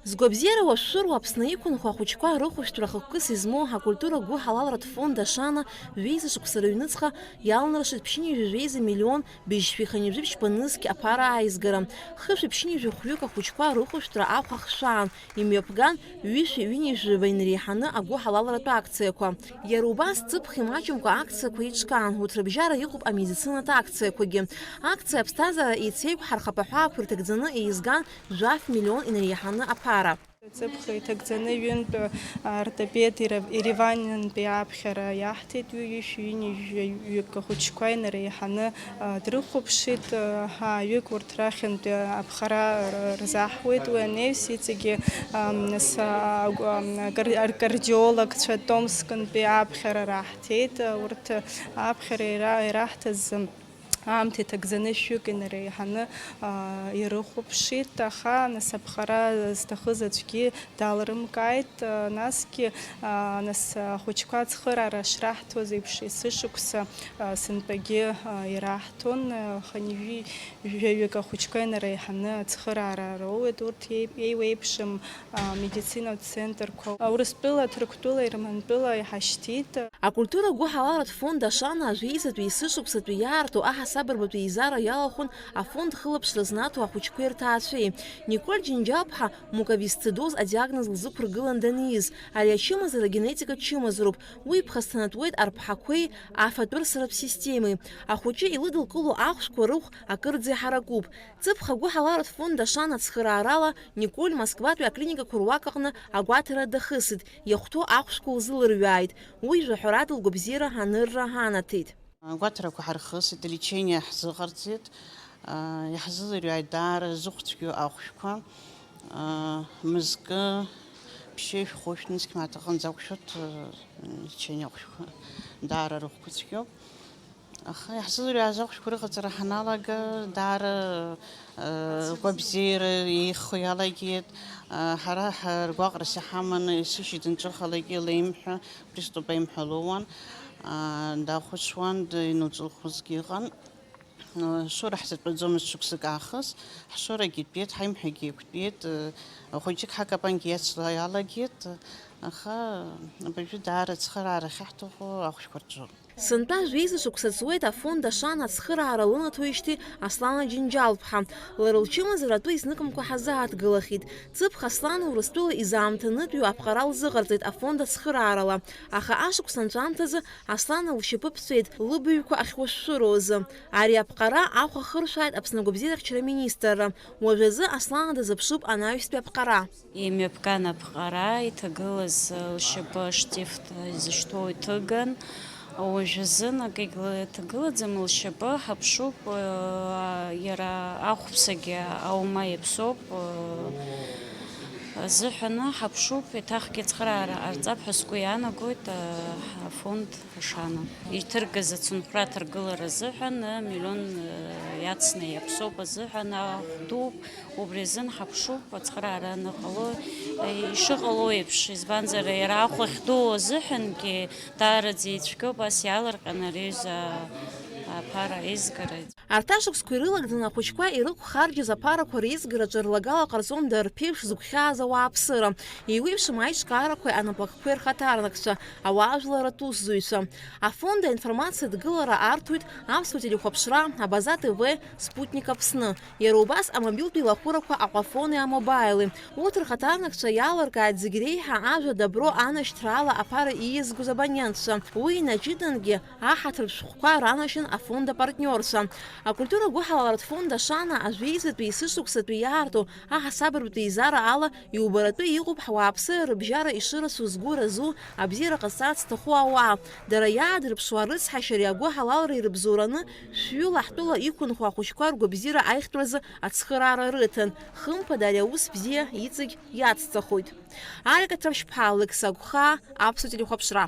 Згобзера уашшыру Аԥсны иқәынхо ахәыҷқәа рыхәышәтәра хықәкыс измоу Ҳакультура гәы ҳалалратә фонд Ашана жәеиза шықәса рыҩныҵҟа иалнаршеит ԥшьынҩажәа миллион быжьшәиханҩажәи ԥшьбанызқь аԥара ааизгара. Хышәи-ԥшьынҩажәи хәҩык ахәыҷқәа рыхәышәтәра ахәа хшаан, имҩаԥган ҩышәи-ҩынҩажәи инареиҳаны агәы ҳалалратәы акциақәа. Иара убас ҵыԥх имаҷымкәа акциақәа еиҿкаан, урҭ рыбжьара иҟоуп амедицинатә акциақәагьы. Акциа аԥсҭазаара еицеиқәҳар хапаҳәаақәа ирҭагӡаны еизган миллион инареиҳаны аԥара. Ҵыԥх иҭагӡаны ҩынтә ортопед Ереваннтәи аԥхьара иаҳҭеит ҩышәи-ҩынҩажәи ахәыҷқәа инареиҳаны дрыхәаԥшит. Ҩык урҭ рахьынтәи аԥхара рзаҳуеит. Уи анеҩс иҵегьы акардиологцәа Томскнтәи аԥхьара раҳҭеит. Урҭ аԥхьара ираҳҭаз аамҭа иҭагӡаны шәҩык инареиҳаны ирыхәаԥшит, аха нас аԥхара зҭахыз аӡәгьы далрымкааит. Насгьы ахәыҷқәа ацхыраара шраҳҭоз еиԥш есышықәса сынтәагьы ираҳҭон. Ханҩажәаҩык ахәыҷқәа инареиҳаны ацхыраара роуеит. Урҭ еиуеиԥшым медицинатә центрқәа Урыстәыла, Ҭырқәтәыла, Ермантәыла иҳашьҭит. Акультура гәы ҳалалратә фонд Ашана ажәеизатәи есышықәсатәи иаарту аҳасабырбатәи еизара иалахәын афонд хылаԥшра знаҭо ахәыҷқәа ирҭаацәеи. Николь Џьынџьаԥҳа мукависцидоз адиагноз лзықәыргылан даниз. Ари ачымазара агенетикатә чымазароуп. Уи иԥхасҭанатәуеит арԥҳақәеи афатәырсратә системеи. Ахәыҷы илыдылкыло ахәшәқәа рыхә акырӡа иҳаракуп. Ҵыԥх агәы ҳалалратә фонд Ашана ацхыраарала Николь Москватәи аклиникақәа руак аҟны агәаҭара дахысит. Иахәҭоу ахәшәқәа лзылырҩааит. Уи жәаҳәарада лгәабзиара анырра ҳанаҭеит. Агәаҭарақәа ҳархысит, лечение ҳзыҟарҵеит, иаҳзылырҩааит даара зыхәцәгьоу ахәшәқәа, мызкы, ԥшьеи шәхәышә нызқь аҟынӡа ақәшәоит, лечение ахәшәқәа даара рыхәқәа цәгьоуп. Аха иаҳзылырҩааз ахәшәқәа рыҟаҵара ҳаналага, даара гәабзиара еихо иалагеит. Ҳара ргәаҟрас иҳаманы есышьыжь дынҿыхалагьы леимҳәа, приступ аимҳәа лоуан. Дахәыцуан иноуҵылхәызгьы ыҟан. Шора ҳзатәаӡомызт шықәсык аахыс, ҳшорагьы итәеит, ҳаимҳәагьы еиқәтәеит, хәыҷык ҳакапангьы иацла иалагеит, аха абыржәы даара ацхыраара ахьаҳҭаху ахәшәқәа рҿоуп. Сынтәа жәеиза шықәса ҵуеит афонд Ашана ацхыраара лынаҭоижьҭеи Аслана Џьынџьалԥҳа. Лара лчымазара атәы изныкымкәа ҳазааҭгылахьеит. Ҵыԥх Аслана Урыстәыла изаамҭанытәиу аԥҟара лзыҟарҵеит афонд ацхыраарала. Аха ашықәс анҵәамҭазы Аслана лшьапы ԥҵәеит лыбаҩқәа ахьуашәшәыроузы. Ари аԥҟара ахәа хыршәааит Аԥсны агәабзиарахьчара аминистрра. Уажәазы Аслана дазыԥшуп анаҩстәи аԥҟара. Имҩаԥган аԥҟара иҭагылаз лшьапы штифт изышьҭоу иҭыган. Уажәазы иҭагылаӡам лшьапы, ҳаԥшуп иара ахәԥсагьы аума иаԥсоуп азыҳәаны ҳаԥшуп еиҭахгьы ацхыраара ҟарҵап ҳәа сгәы иаанагоит афонд Ашана. Иҭыргаз ацынхәра аҭаргылара азыҳәан миллион иацны иаԥсоуп азыҳәан ахдууп. Убри азын ҳаԥшуп ацхыраара аныҟало ишыҟало еиԥш, избанзар иара ахәа ахьдуу азыҳәангьы даараӡа ицәгьоуп ас иалырҟьан ари аҩыза аԥара аизгара. Арҭ ашықәсқәа ирылагӡаны ахәыҷқәа ирықәхарџьыз аԥарақәа реизгараҿы рлагала ҟарҵон дарԥеиԥш зыгәхьааз ауааԥсыра. Еиуеиԥшым аиҿкаарақәеи анапахқәеи рхаҭарнакцәа, ауаажәларатә усзуҩцәа. Афонд аинформациа дгылара арҭоит Аԥсуа телехәаԥшра, Абаза ТВ, Спутник Аԥсны. Иара убас амобилтә илахәырақәа аҟәафони амобаили. Урҭ рхаҭарнакцәа иалыркааит зегь реиҳа ажәа дабро анашьҭраала аԥара ииазгоз абониентцәа. Уи инаҷыдангьы аҳаҭыртә шәҟәқәа ранашьын афонд апартниорцәа. Акультура гәы ҳалалратә фонд Ашана ажәеизатәи есышықәсатәи иаарту аҳасабырбатәи еизара ала иубаратәы иҟоуп ҳуааԥсы рыбжьара ишырасу згәы разу абзиара ҟазҵарц зҭаху ауаа. Дара иаадырԥшуа арыцҳашьареи агәы ҳалалра ирыбзоураны шәҩыла ҳтәыла иқәынхо ахәыҷқәа ргәабзиара аихтәразы ацхыраара рыҭан. Хымԥада ари аус бзиа иҵегь иацҵахоит. Арика Ҭраԥшьԥҳа, Алықьса Агәхаа, Аԥсуа телехәаԥшра.